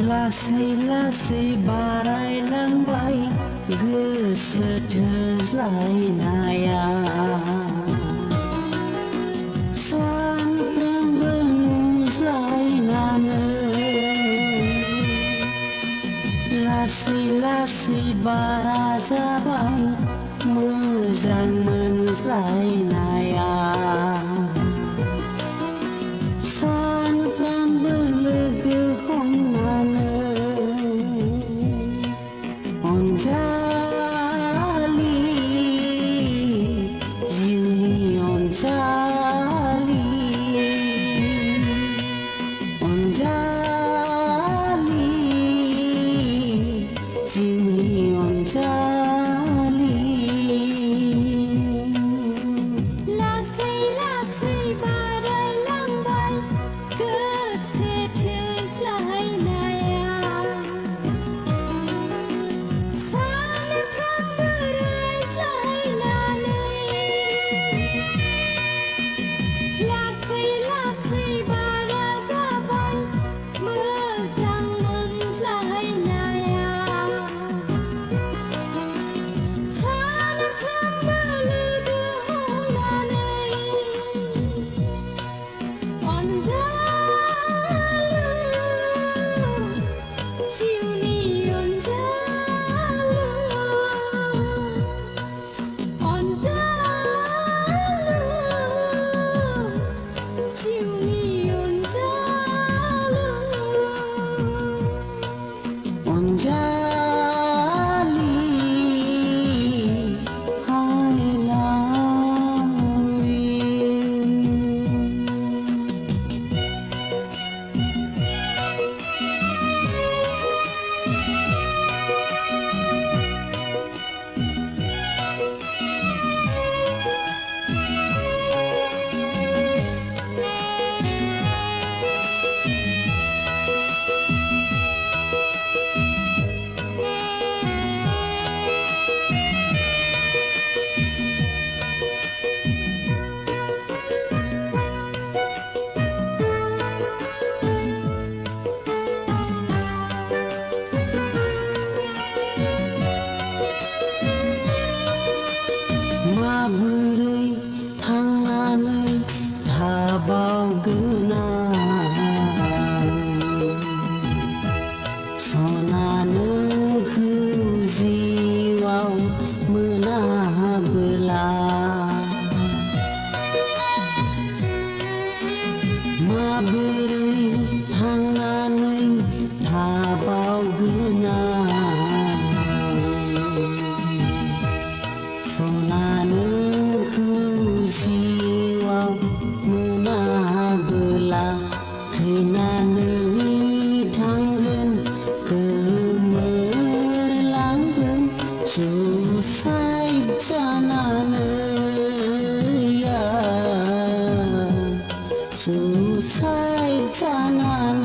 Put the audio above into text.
लासै लासै बारायलांबाय गोसो थोज्लायनाया सानफ्रोमबो नुज्लायनानै लासै लासै बारा जाबाय मोजां मोनज्लायनाया सानफ्रोमबो लोगो हमनानै अनजालि जिउनि अनजालि अनजालि जिउनि अनजालि लासै लासै बारायलांबाय गोसो थोज्लायनाया सानफ्रोमबो रायज्लायनानै लासै लासै बारा जाबाय मोजां मोनज्लायनाया सानफ्रोमबो लोगो हमनानै अनजालु जिउनि अनजालु अनजालु जिउनि अनजालु अनजालि I love माबोरै थांनानै थाबावगोन सना नोंखौ जिउआव मोनाबोला माबोरै थांनानै थाबावगोन सना नोंखौ जिउआव मोनाबोला थैनानै थांगोन गोमोरलांगोन सुसाइड जानानै सुसाइड जानानै